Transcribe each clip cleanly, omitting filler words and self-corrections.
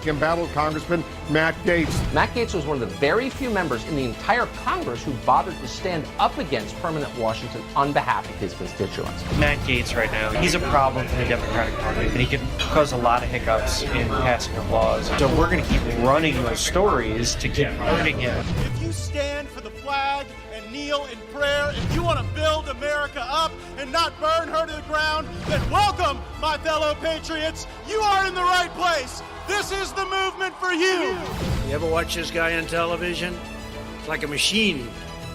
embattled Congressman Matt Gaetz. Matt Gaetz was one of the very few members in the entire Congress who bothered to stand up against permanent Washington on behalf of his constituents. Matt Gaetz right now, he's a problem for the Democratic Party, and he can cause a lot of hiccups in passing of laws. So we're going to keep running those stories to keep hurting him. If you stand for the flag and kneel in prayer, if you want to build America up and not burn her to the ground, then welcome, my fellow patriots. You are in the right place. This is the movement for you. You ever watch this guy on television? It's like a machine,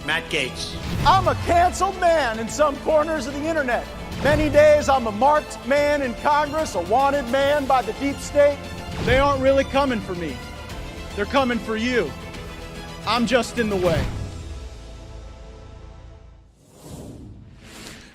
Matt Gaetz. I'm a canceled man in some corners of the internet. Many days I'm a marked man in Congress, a wanted man by the deep state. They aren't really coming for me. They're coming for you. I'm just in the way.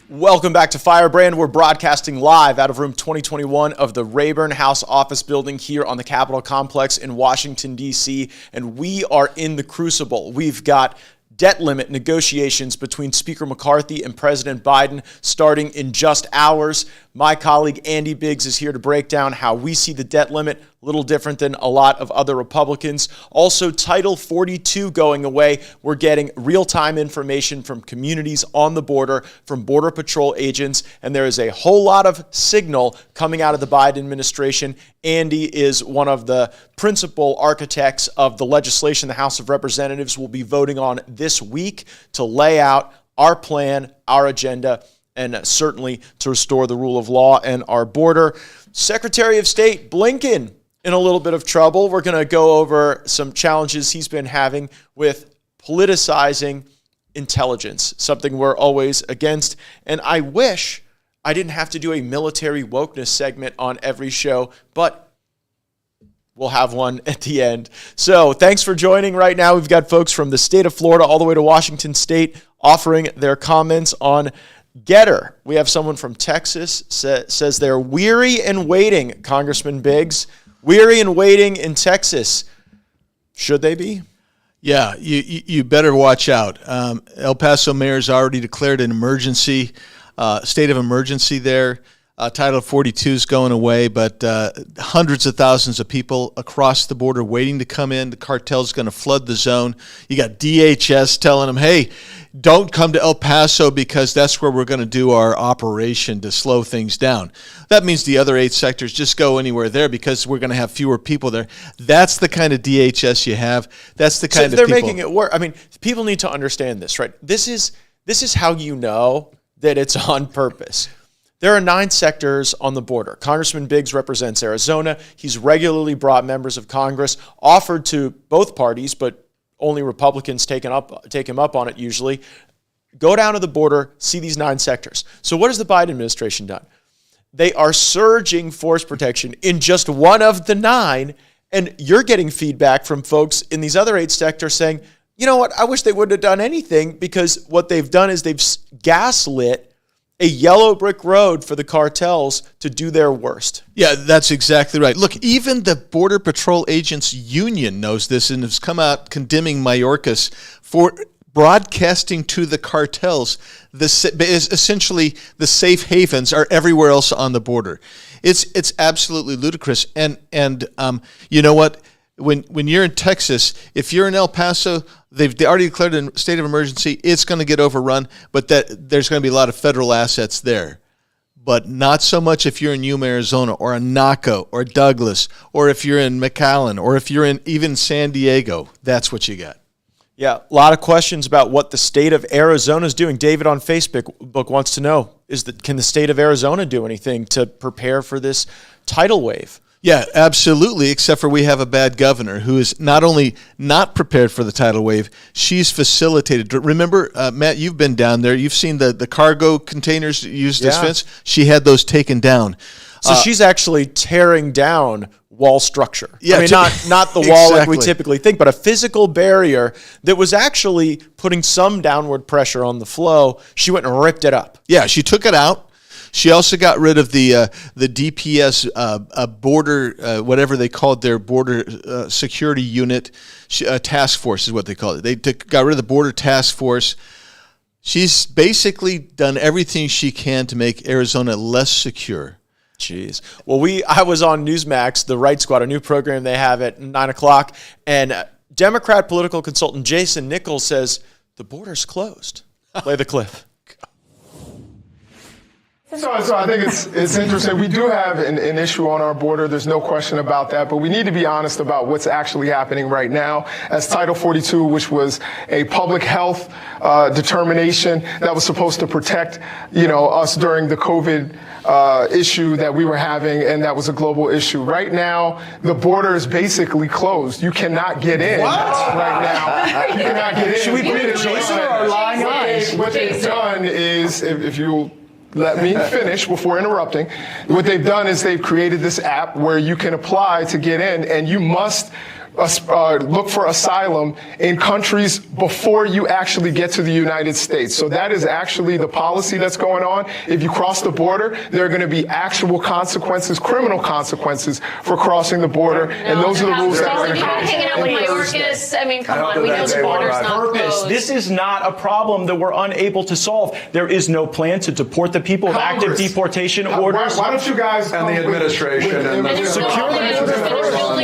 Welcome back to Firebrand. We're broadcasting live out of room 2021 of the Rayburn House office building here on the Capitol Complex in Washington, D.C., and we are in the crucible. We've got debt limit negotiations between Speaker McCarthy and President Biden starting in just hours. My colleague Andy Biggs is here to break down how we see the debt limit, a little different than a lot of other Republicans. Also, Title 42 going away. We're getting real-time information from communities on the border, from Border Patrol agents, and there is a whole lot of signal coming out of the Biden administration. Andy is one of the principal architects of the legislation the House of Representatives will be voting on this week to lay out our plan, our agenda, and certainly to restore the rule of law and our border. Secretary of State Blinken in a little bit of trouble. We're going to go over some challenges he's been having with politicizing intelligence, something we're always against. And I wish I didn't have to do a military wokeness segment on every show, but we'll have one at the end. So thanks for joining right now. We've got folks from the state of Florida all the way to Washington State offering their comments on Getter. We have someone from Texas says they're weary and waiting, Congressman Biggs. Weary and waiting in Texas. Should they be? Yeah, you better watch out. El Paso mayor's already declared an emergency, state of emergency there. Title 42 is going away, but hundreds of thousands of people across the border waiting to come in. The cartel's going to flood the zone. You got DHS telling them, hey, don't come to El Paso because that's where we're going to do our operation to slow things down. That means the other 8 sectors just go anywhere there because we're going to have fewer people there. That's the kind of DHS you have. That's the kind of they're people. Making it work. I mean, people need to understand this, right? This is how you know that it's on purpose. There are 9 sectors on the border. Congressman Biggs represents Arizona. He's regularly brought members of Congress, offered to both parties, but only Republicans take him up on it usually. Go down to the border, see these 9 sectors. So what has the Biden administration done? They are surging force protection in just one of the 9, and you're getting feedback from folks in these other 8 sectors saying, you know what, I wish they wouldn't have done anything, because what they've done is they've gaslit a yellow brick road for the cartels to do their worst. Yeah, that's exactly right. Look, even the Border Patrol Agents Union knows this and has come out condemning Mayorkas for broadcasting to the cartels. This is essentially the safe havens are everywhere else on the border. It's absolutely ludicrous. And you know what? When you're in Texas, if you're in El Paso, they already declared a state of emergency. It's going to get overrun, but there's going to be a lot of federal assets there. But not so much if you're in Yuma, Arizona, or in Naco, or Douglas, or if you're in McAllen, or if you're in even San Diego. That's what you got. Yeah, a lot of questions about what the state of Arizona is doing. David on Facebook wants to know, can the state of Arizona do anything to prepare for this tidal wave? Yeah, absolutely, except for we have a bad governor who is not only not prepared for the tidal wave, she's facilitated. Remember, Matt, you've been down there. You've seen the cargo containers used as fence. She had those taken down. So she's actually tearing down wall structure. Yeah, I mean, not the wall like we typically think, but a physical barrier that was actually putting some downward pressure on the flow. She went and ripped it up. Yeah, she took it out. She also got rid of the DPS border, whatever they called their border security unit, task force is what they called it. They got rid of the border task force. She's basically done everything she can to make Arizona less secure. Jeez. Well, I was on Newsmax, the Right Squad, a new program they have at 9 o'clock, and Democrat political consultant Jason Nichols says the border's closed. Play the clip. So I think it's interesting. We do have an issue on our border. There's no question about that. But we need to be honest about what's actually happening right now. As Title 42, which was a public health determination that was supposed to protect, us during the COVID issue that we were having, and that was a global issue. Right now, the border is basically closed. You cannot get in right now. You cannot get in. Should we bring Jason or our lying eyes? What they've done is, if you'll let me finish before interrupting. What they've done is they've created this app where you can apply to get in, and you must look for asylum in countries before you actually get to the United States. So that is actually the policy that's going on. If you cross the border, there are going to be actual consequences, criminal consequences for crossing the border, and those are the rules that are going to come. Hanging out with Mayorkas. I mean, come on, we know the border's not closed. This is not a problem that we're unable to solve. There is no plan to deport the people with active deportation orders. Why don't you guys and the administration and the security?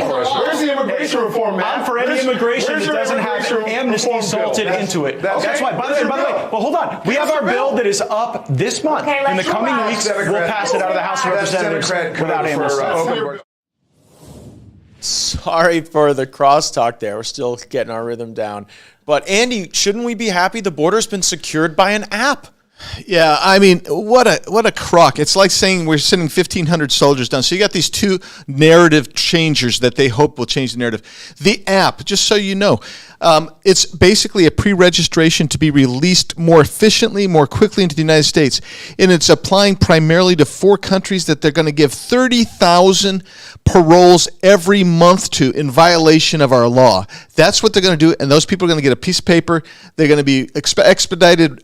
Where's the immigration reform, man? I'm for any immigration that doesn't have amnesty salted into it. That's why. By the way, well, hold on. We have our bill that is up this month. In the coming weeks, we'll pass it out of the House of Representatives without amnesty. Sorry for the crosstalk there. We're still getting our rhythm down. But Andy, shouldn't we be happy the border's been secured by an app? Yeah, I mean, what a crock. It's like saying we're sending 1,500 soldiers down. So you got these two narrative changers that they hope will change the narrative. The app, just so you know, it's basically a pre-registration to be released more efficiently, more quickly into the United States. And it's applying primarily to 4 countries that they're going to give 30,000 paroles every month to in violation of our law. That's what they're going to do, and those people are going to get a piece of paper. They're going to be expedited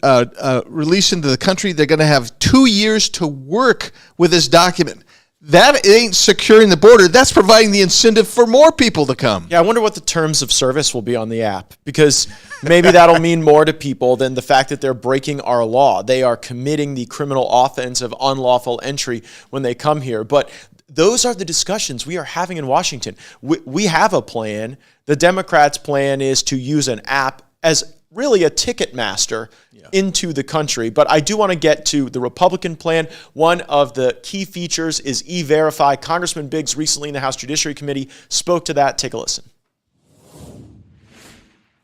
release into the country. They're going to have 2 years to work with this document. That ain't securing the border. That's providing the incentive for more people to come. Yeah, I wonder what the terms of service will be on the app, because maybe that'll mean more to people than the fact that they're breaking our law. They are committing the criminal offense of unlawful entry when they come here. But those are the discussions we are having in Washington. We have a plan. The Democrats' plan is to use an app as really a ticket master into the country. But I do want to get to the Republican plan. One of the key features is E-Verify. Congressman Biggs recently in the House Judiciary Committee spoke to that. Take a listen.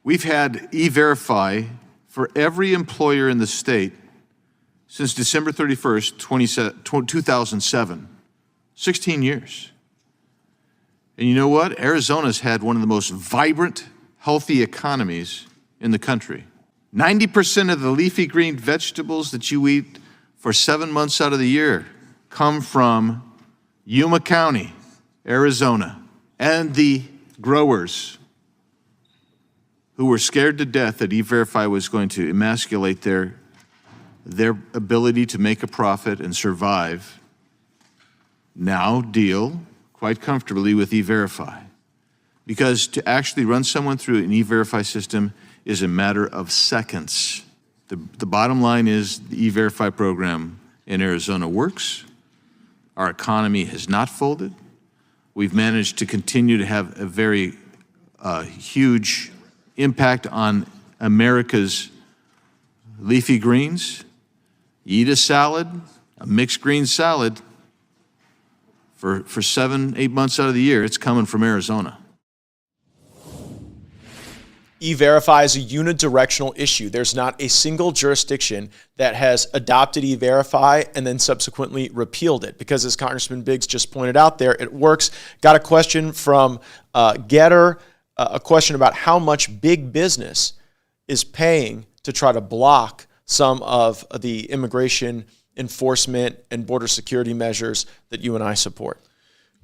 We've had E-Verify for every employer in the state since December 31st, 2007. 16 years. And you know what? Arizona's had one of the most vibrant, healthy economies in the country. 90% of the leafy green vegetables that you eat for 7 months out of the year come from Yuma County, Arizona. And the growers who were scared to death that E-Verify was going to emasculate their ability to make a profit and survive now deal quite comfortably with E-Verify. Because to actually run someone through an E-Verify system is a matter of seconds. The bottom line is the E-Verify program in Arizona works. Our economy has not folded. We've managed to continue to have a very huge impact on America's leafy greens. You eat a salad, a mixed green salad, for 7-8 months out of the year, it's coming from Arizona. E-Verify is a unidirectional issue. There's not a single jurisdiction that has adopted E-Verify and then subsequently repealed it, because as Congressman Biggs just pointed out there, it works. Got a question from Getter, a question about how much big business is paying to try to block some of the immigration enforcement and border security measures that you and I support.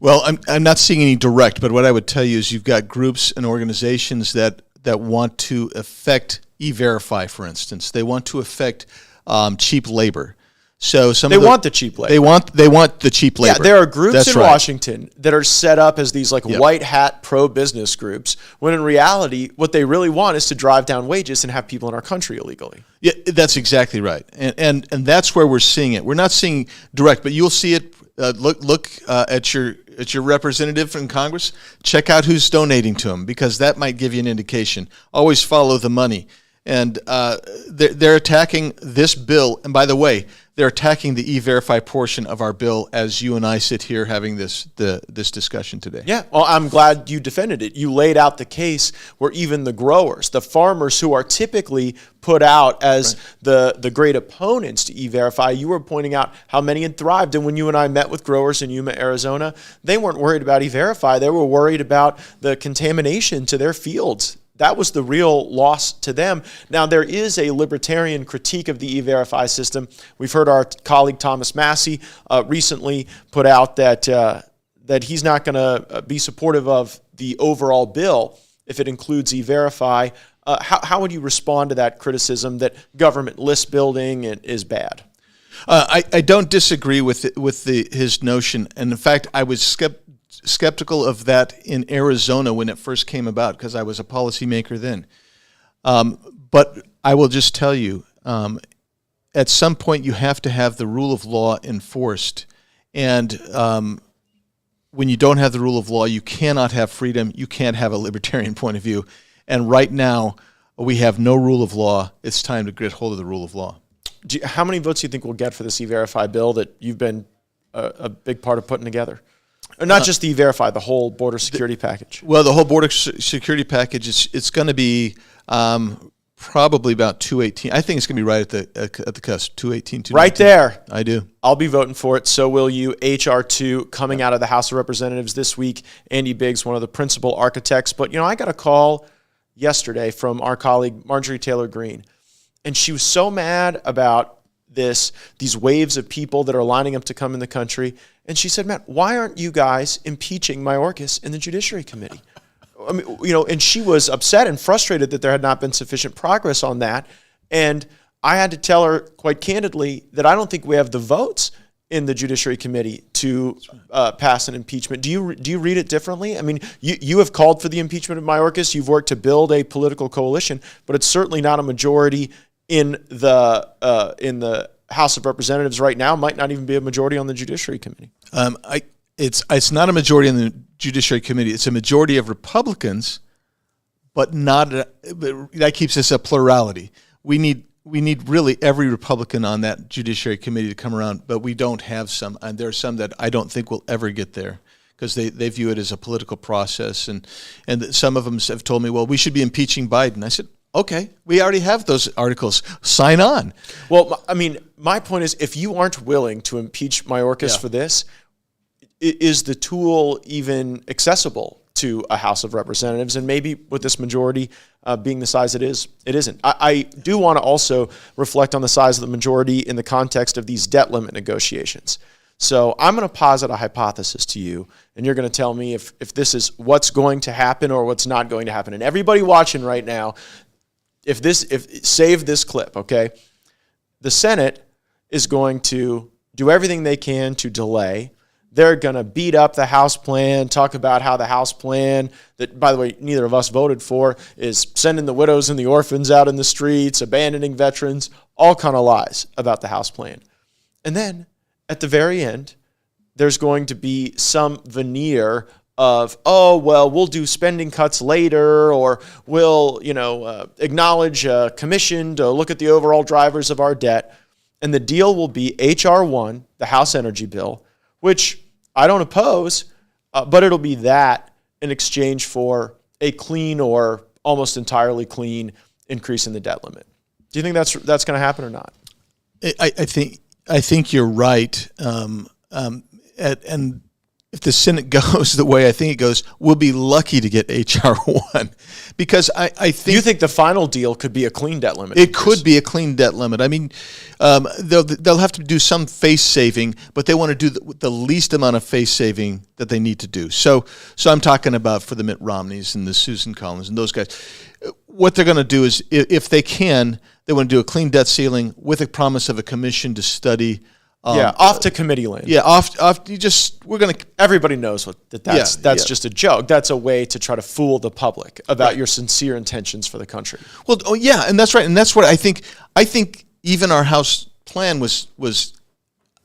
Well, I'm not seeing any direct, but what I would tell you is you've got groups and organizations that want to affect E-Verify, for instance. They want to affect cheap labor. So they want the cheap labor. They want the cheap labor. Yeah, there are groups in Washington that are set up as these white hat pro-business groups, when in reality, what they really want is to drive down wages and have people in our country illegally. Yeah, that's exactly right. And that's where we're seeing it. We're not seeing direct, but you'll see it look at your representative in Congress. Check out who's donating to him, because that might give you an indication. Always follow the money. And they're attacking this bill. And by the way, they're attacking the E-Verify portion of our bill as you and I sit here having this discussion today. Yeah, well, I'm glad you defended it. You laid out the case where even the growers, the farmers who are typically put out as the great opponents to E-Verify, you were pointing out how many had thrived. And when you and I met with growers in Yuma, Arizona, they weren't worried about E-Verify. They were worried about the contamination to their fields. That was the real loss to them. Now, there is a libertarian critique of the E-Verify system. We've heard our colleague Thomas Massey recently put out that he's not going to be supportive of the overall bill if it includes E-Verify. How would you respond to that criticism that government list building is bad? I don't disagree with his notion. And in fact, I was skeptical of that in Arizona when it first came about, because I was a policymaker then. But I will just tell you, at some point you have to have the rule of law enforced. And when you don't have the rule of law, you cannot have freedom. You can't have a libertarian point of view. And right now, we have no rule of law. It's time to get hold of the rule of law. How many votes do you think we'll get for this E-Verify bill that you've been a big part of putting together? Or not just the E-Verify, the whole border security package. Well, the whole border security package, it's going to be probably about 218. I think it's going to be right at the cusp, 218, 219. Right there. I do. I'll be voting for it. So will you. H.R. 2 coming out of the House of Representatives this week. Andy Biggs, one of the principal architects. But, I got a call yesterday from our colleague Marjorie Taylor Greene, and she was so mad about these waves of people that are lining up to come in the country. And she said, Matt, why aren't you guys impeaching Mayorkas in the Judiciary Committee? I mean, and she was upset and frustrated that there had not been sufficient progress on that. And I had to tell her quite candidly that I don't think we have the votes in the Judiciary Committee to pass an impeachment. Do you read it differently? I mean, you have called for the impeachment of Mayorkas. You've worked to build a political coalition, but it's certainly not a majority in the House of Representatives right now. Might not even be a majority on the Judiciary Committee. It's not a majority in the Judiciary Committee. It's a majority of Republicans, but that keeps us a plurality. We need really every Republican on that Judiciary Committee to come around, but we don't have some, and there are some that I don't think will ever get there, because they view it as a political process, and some of them have told me, well, we should be impeaching Biden. I said, okay, we already have those articles. Sign on. Well, I mean, my point is, if you aren't willing to impeach Mayorkas for this, is the tool even accessible to a House of Representatives? And maybe with this majority being the size it is, it isn't. I do want to also reflect on the size of the majority in the context of these debt limit negotiations. So I'm going to posit a hypothesis to you, and you're going to tell me if this is what's going to happen or what's not going to happen. And everybody watching right now, save this clip, okay? The Senate is going to do everything they can to delay. They're going to beat up the House plan, talk about how the House plan, that, by the way, neither of us voted for, is sending the widows and the orphans out in the streets, abandoning veterans, all kind of lies about the House plan. And then, at the very end, there's going to be some veneer of, oh, well, we'll do spending cuts later, or we'll, acknowledge a commission to look at the overall drivers of our debt. And the deal will be H.R. 1, the House Energy Bill, which I don't oppose, but it'll be that in exchange for a clean or almost entirely clean increase in the debt limit. Do you think that's going to happen or not? I think you're right. And if the Senate goes the way I think it goes, we'll be lucky to get H.R. 1. Because I think... You think the final deal could be a clean debt limit? It could be a clean debt limit. I mean, they'll have to do some face saving, but they want to do the least amount of face saving that they need to do. So I'm talking about for the Mitt Romneys and the Susan Collins and those guys. What they're going to do is, if they can, they want to do a clean debt ceiling with a promise of a commission to study... off to committee land. Yeah, Everybody knows that's just a joke. That's a way to try to fool the public about your sincere intentions for the country. Well, and that's right, and that's what I think. I think even our House plan was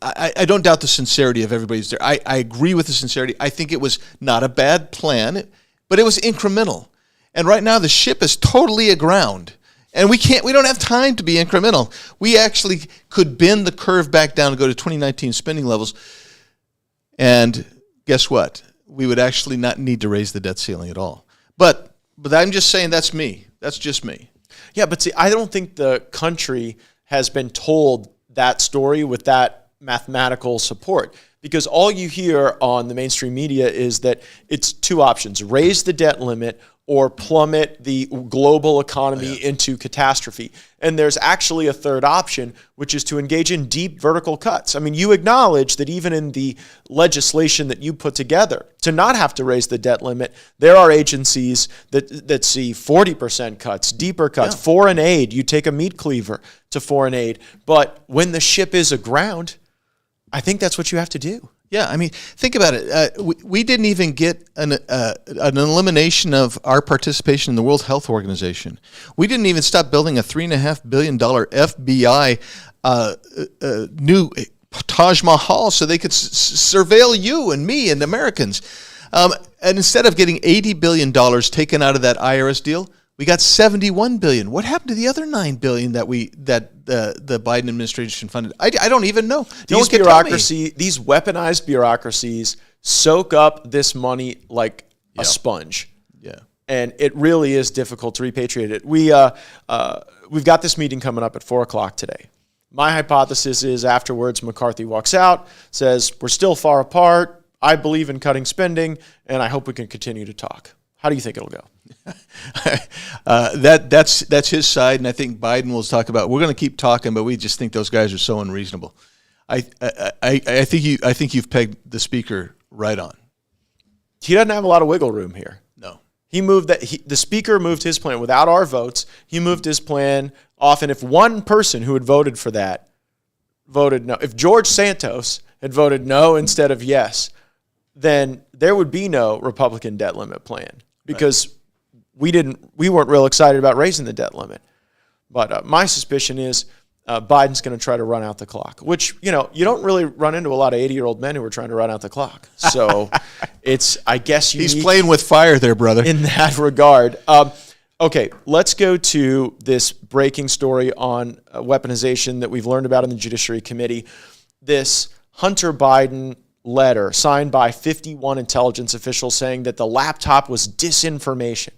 I don't doubt the sincerity of everybody's there. I agree with the sincerity. I think it was not a bad plan, but it was incremental. And right now the ship is totally aground. And we don't have time to be incremental. We actually could bend the curve back down and go to 2019 spending levels. And guess what? We would actually not need to raise the debt ceiling at all. But I'm just saying that's me. That's just me. Yeah, but see, I don't think the country has been told that story with that mathematical support, because all you hear on the mainstream media is that it's two options: raise the debt limit or plummet the global economy into catastrophe. And there's actually a third option, which is to engage in deep vertical cuts. I mean, you acknowledge that even in the legislation that you put together to not have to raise the debt limit, there are agencies that see 40% cuts, deeper cuts, foreign aid. You take a meat cleaver to foreign aid. But when the ship is aground, I think that's what you have to do. Yeah, I mean, think about it. We didn't even get an elimination of our participation in the World Health Organization. We didn't even stop building a $3.5 billion FBI new Taj Mahal so they could surveil you and me and Americans. And instead of getting $80 billion taken out of that IRS deal, we got $71 billion. What happened to the other $9 billion that the Biden administration funded? I don't even know. These weaponized bureaucracies soak up this money like a sponge. Yeah. And it really is difficult to repatriate it. We've got this meeting coming up at 4:00 today. My hypothesis is afterwards McCarthy walks out, says, we're still far apart. I believe in cutting spending, and I hope we can continue to talk. How do you think it'll go? That's his side, and I think Biden will talk about. We're going to keep talking, but we just think those guys are so unreasonable. I think you've pegged the speaker right on. He doesn't have a lot of wiggle room here. No, he moved that. The speaker moved his plan without our votes. He moved his plan off, and if one person who had voted for that voted no, if George Santos had voted no instead of yes, then there would be no Republican debt limit plan. Because we weren't real excited about raising the debt limit. But my suspicion is Biden's going to try to run out the clock, which, you don't really run into a lot of 80-year-old men who are trying to run out the clock. So I guess he's playing with fire there, brother. In that regard. Okay, let's go to this breaking story on weaponization that we've learned about in the Judiciary Committee. This Hunter Biden letter signed by 51 intelligence officials saying that the laptop was disinformation.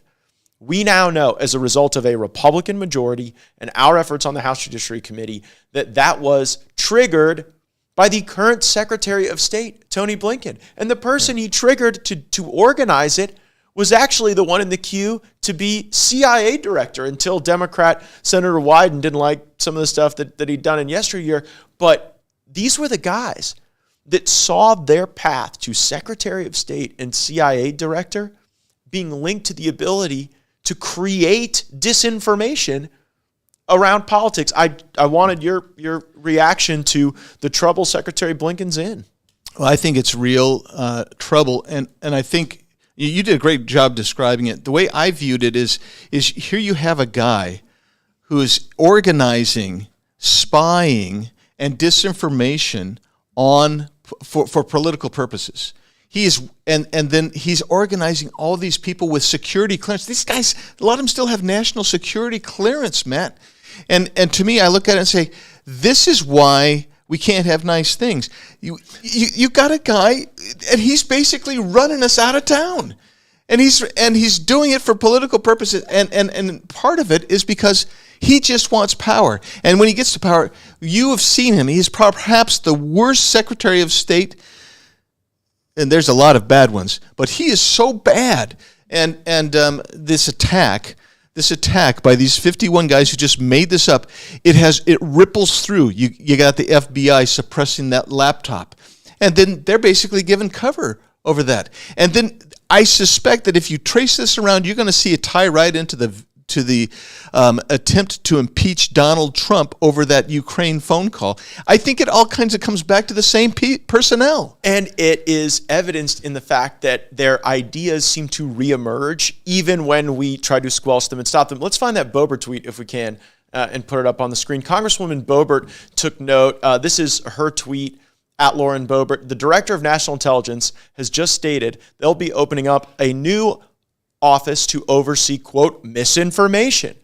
We now know, as a result of a Republican majority and our efforts on the House Judiciary Committee, that was triggered by the current Secretary of State, Tony Blinken. And the person he triggered to organize it was actually the one in the queue to be CIA director until Democrat Senator Wyden didn't like some of the stuff that he'd done in yesteryear. But these were the guys that saw their path to Secretary of State and CIA director being linked to the ability to create disinformation around politics. I wanted your reaction to the trouble Secretary Blinken's in. Well, I think it's real trouble, and I think you did a great job describing it. The way I viewed it is here you have a guy who is organizing, spying, and disinformation for political purposes. He is, and then he's organizing all these people with security clearance. These guys, a lot of them still have national security clearance, Matt. And to me, I look at it and say, this is why we can't have nice things. You got a guy, and he's basically running us out of town, and he's doing it for political purposes. And part of it is because he just wants power. And when he gets to power, you have seen him. He's perhaps the worst Secretary of State, and there's a lot of bad ones, but he is so bad. And this attack by these 51 guys who just made this up, it ripples through. You got the FBI suppressing that laptop, and then they're basically given cover over that. And then I suspect that if you trace this around, you're going to see it tie right into the attempt to impeach Donald Trump over that Ukraine phone call. I think it all kinds of comes back to the same personnel. And it is evidenced in the fact that their ideas seem to reemerge even when we try to squelch them and stop them. Let's find that Boebert tweet if we can and put it up on the screen. Congresswoman Boebert took note. This is her tweet at Lauren Boebert, the director of national intelligence, has just stated they'll be opening up a new office to oversee, quote, misinformation.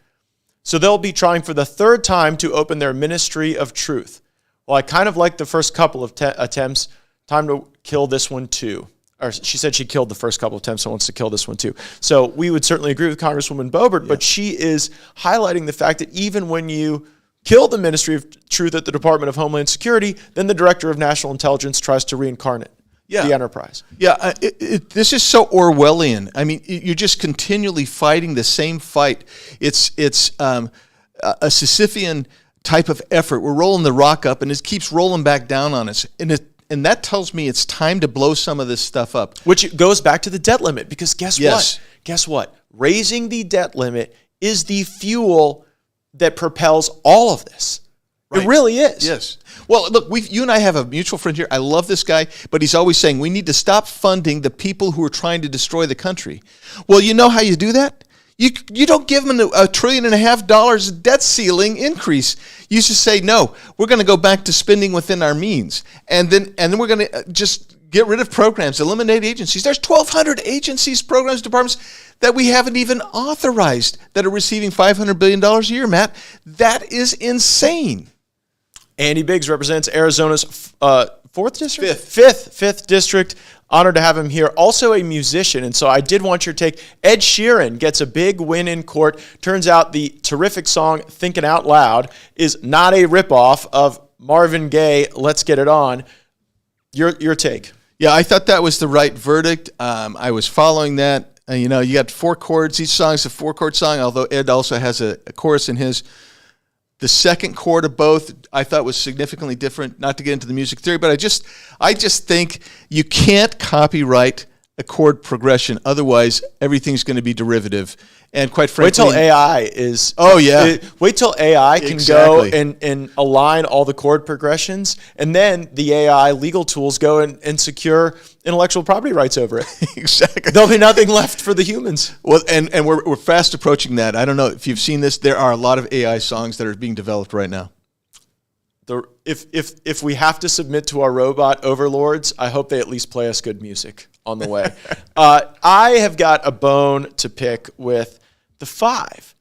So they'll be trying for the third time to open their Ministry of Truth. Well, I kind of like the first couple of attempts. Time to kill this one too. Or she said she killed the first couple of attempts, so wants to kill this one too. So we would certainly agree with Congresswoman Boebert, but she is highlighting the fact that even when you kill the Ministry of Truth at the Department of Homeland Security, then the Director of National Intelligence tries to reincarnate the enterprise. Yeah, this is so Orwellian. I mean, you're just continually fighting the same fight. It's a Sisyphean type of effort. We're rolling the rock up, and it keeps rolling back down on us. And that tells me it's time to blow some of this stuff up. Which goes back to the debt limit, because guess what? Guess what? Raising the debt limit is the fuel that propels all of this. Right. It really is. Yes. Well, look, you and I have a mutual friend here. I love this guy, but he's always saying we need to stop funding the people who are trying to destroy the country. Well, you know how you do that? You don't give them $1.5 trillion debt ceiling increase. You just say, no, we're going to go back to spending within our means. And then we're going to just get rid of programs, eliminate agencies. There's 1,200 agencies, programs, departments that we haven't even authorized that are receiving $500 billion a year, Matt. That is insane. Andy Biggs represents Arizona's 4th district? Fifth. 5th district. Honored to have him here. Also a musician, and so I did want your take. Ed Sheeran gets a big win in court. Turns out the terrific song Thinking Out Loud is not a ripoff of Marvin Gaye, Let's Get It On. Your take. Yeah, I thought that was the right verdict. I was following that. You got 4 chords. Each song is a 4-chord song, although Ed also has a chorus in his. The second chord of both I thought was significantly different, not to get into the music theory, but I just think you can't copyright a chord progression. Otherwise, everything's going to be derivative. And quite frankly... Wait till AI is... Oh, yeah. Wait till AI can go and align all the chord progressions, and then the AI legal tools go and secure intellectual property rights over it. Exactly. There'll be nothing left for the humans. Well, and we're fast approaching that. I don't know if you've seen this. There are a lot of AI songs that are being developed right now. If we have to submit to our robot overlords, I hope they at least play us good music on the way. I have got a bone to pick with the 5.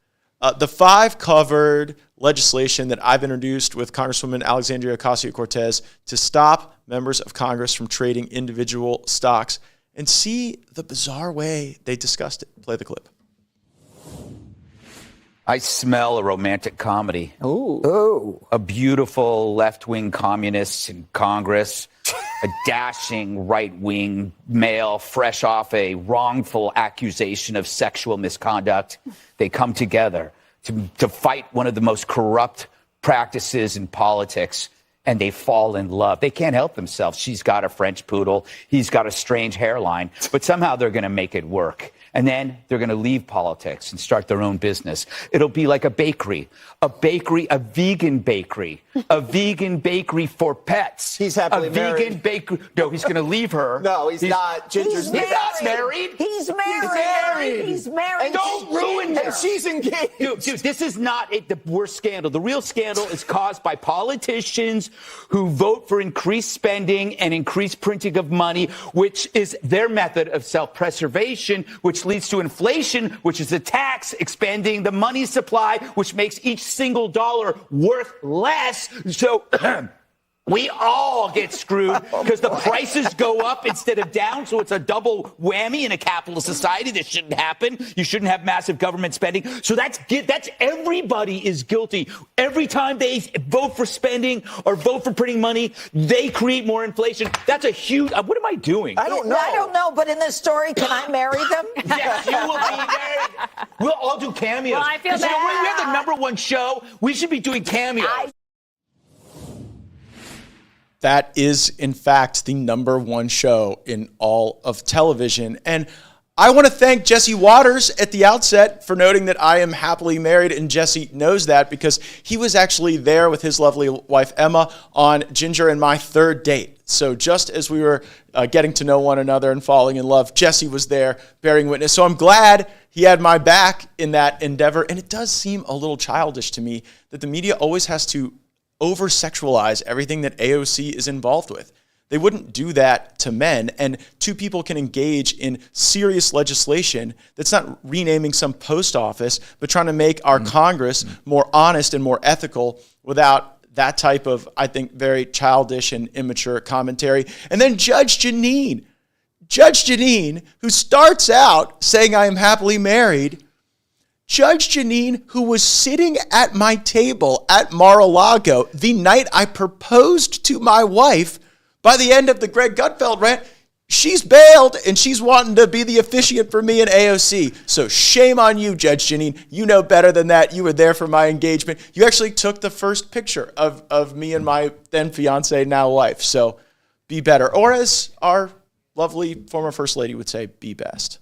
The 5 covered legislation that I've introduced with Congresswoman Alexandria Ocasio-Cortez to stop members of Congress from trading individual stocks, and see the bizarre way they discussed it. Play the clip. I smell a romantic comedy. Ooh. A beautiful left-wing communist in Congress, a dashing right-wing male fresh off a wrongful accusation of sexual misconduct. They come together to fight one of the most corrupt practices in politics, and they fall in love. They can't help themselves. She's got a French poodle. He's got a strange hairline, but somehow they're going to make it work. And then they're going to leave politics and start their own business. It'll be like a bakery, a vegan bakery for pets. He's happily married. A vegan bakery. No, he's going to leave her. No, he's not. Ginger's not married. He's married. He's married. Don't ruin this. And she's engaged. Dude, this is not the worst scandal. The real scandal is caused by politicians who vote for increased spending and increased printing of money, which is their method of self-preservation, which leads to inflation, which is a tax expanding the money supply, which makes each single dollar worth less. So we all get screwed because the prices go up instead of down. So it's a double whammy in a capitalist society. This shouldn't happen. You shouldn't have massive government spending. So that's everybody is guilty. Every time they vote for spending or vote for printing money, they create more inflation. That's a huge. What am I doing? I don't know. But in this story, can I marry them? Yes, you will be married. We'll all do cameos. Well, I feel bad. We have the #1 show. We should be doing cameos. That is, in fact, the #1 show in all of television. And I want to thank Jesse Waters at the outset for noting that I am happily married, and Jesse knows that because he was actually there with his lovely wife, Emma, on Ginger and my 3rd date. So just as we were getting to know one another and falling in love, Jesse was there bearing witness. So I'm glad he had my back in that endeavor. And it does seem a little childish to me that the media always has to over-sexualize everything that AOC is involved with. They wouldn't do that to men. And two people can engage in serious legislation that's not renaming some post office, but trying to make our Congress more honest and more ethical without that type of, I think, very childish and immature commentary. And then Judge Jeanine, who starts out saying, I am happily married. Judge Jeanine, who was sitting at my table at Mar-a-Lago the night I proposed to my wife, by the end of the Greg Gutfeld rant, she's bailed and she's wanting to be the officiant for me in AOC. So shame on you, Judge Jeanine. You know better than that. You were there for my engagement. You actually took the first picture of me and my then fiance, now wife. So be better. Or as our lovely former First Lady would say, be best.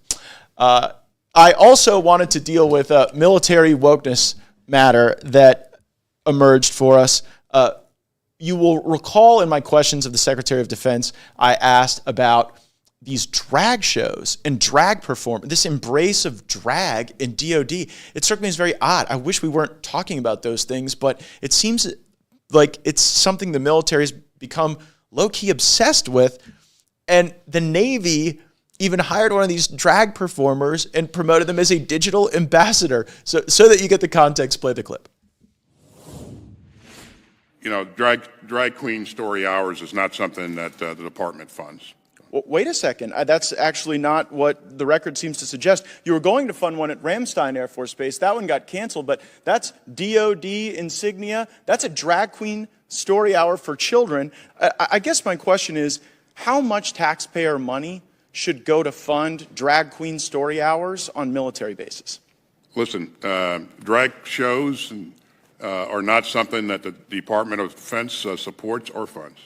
I also wanted to deal with a military wokeness matter that emerged for us. You will recall in my questions of the Secretary of Defense, I asked about these drag shows and drag performance, this embrace of drag in DOD. It struck me as very odd. I wish we weren't talking about those things, but it seems like it's something the military's become low-key obsessed with. And the Navy even hired one of these drag performers and promoted them as a digital ambassador. So that you get the context, play the clip. You know, drag queen story hours is not something that the department funds. Well, wait a second. That's actually not what the record seems to suggest. You were going to fund one at Ramstein Air Force Base. That one got canceled, but that's DOD insignia. That's a drag queen story hour for children. I guess my question is, how much taxpayer money should go to fund drag queen story hours on military bases? Listen, drag shows are not something that the Department of Defense supports or funds.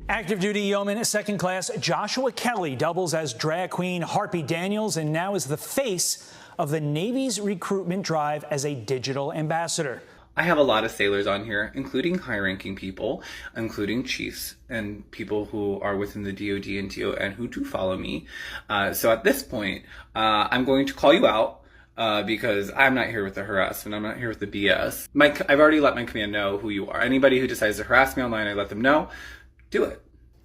Active duty yeoman second class Joshua Kelly doubles as drag queen Harpy Daniels and now is the face of the Navy's recruitment drive as a digital ambassador. I have a lot of sailors on here, including high-ranking people, including chiefs and people who are within the DoD and DON who do follow me. So at this point, I'm going to call you out. Because I'm not here with the harassment. I'm not here with the BS. I've already let my command know who you are. Anybody who decides to harass me online, I let them know. Do it.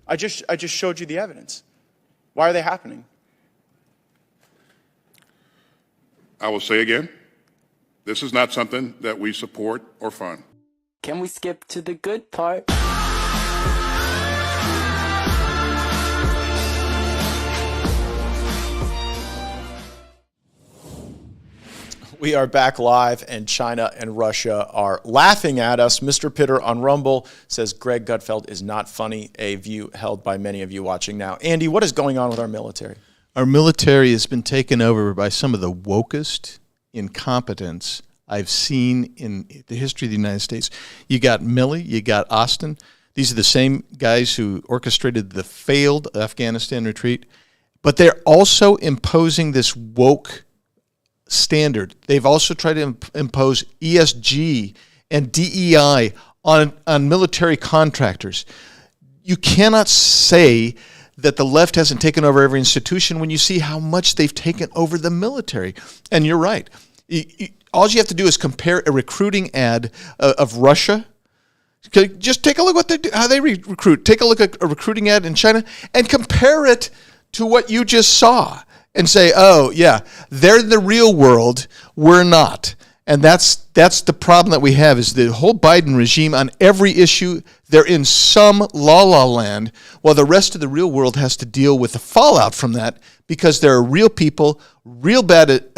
I just showed you the evidence. Why are they happening? I will say again, this is not something that we support or fund. Can we skip to the good part? We are back live, and China and Russia are laughing at us. Mr. Pitter on Rumble says Greg Gutfeld is not funny, a view held by many of you watching now. Andy, what is going on with our military? Our military has been taken over by some of the wokest incompetence I've seen in the history of the United States. You got Milley, you got Austin. These are the same guys who orchestrated the failed Afghanistan retreat, but they're also imposing this woke standard. They've also tried to impose ESG and DEI on military contractors. You cannot say that the left hasn't taken over every institution when you see how much they've taken over the military. And you're right. All you have to do is compare a recruiting ad of Russia. Just take a look what they do, how they recruit. Take a look at a recruiting ad in China and compare it to what you just saw. And say, oh, yeah, they're the real world, we're not. And that's the problem that we have is the whole Biden regime on every issue, they're in some la-la land, while the rest of the real world has to deal with the fallout from that because there are real people, real bad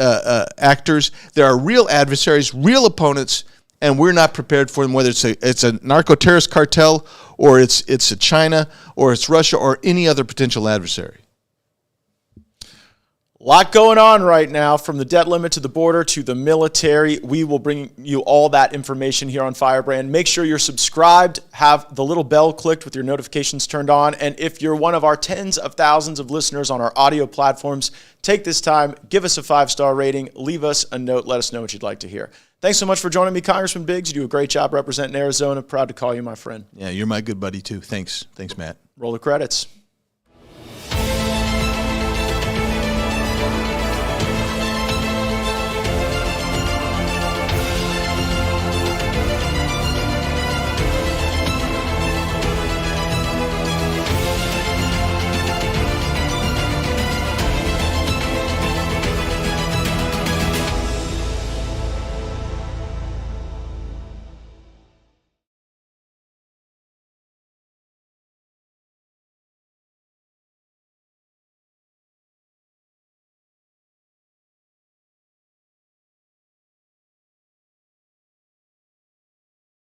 actors, there are real adversaries, real opponents, and we're not prepared for them, whether it's a narco-terrorist cartel or it's a China or it's Russia or any other potential adversary. A lot going on right now, from the debt limit to the border to the military. We will bring you all that information here on Firebrand. Make sure you're subscribed, have the little bell clicked with your notifications turned on. And if you're one of our tens of thousands of listeners on our audio platforms, take this time, give us a 5-star rating, leave us a note, let us know what you'd like to hear. Thanks so much for joining me, Congressman Biggs. You do a great job representing Arizona. Proud to call you my friend. Yeah, you're my good buddy too. Thanks, Matt. Roll the credits.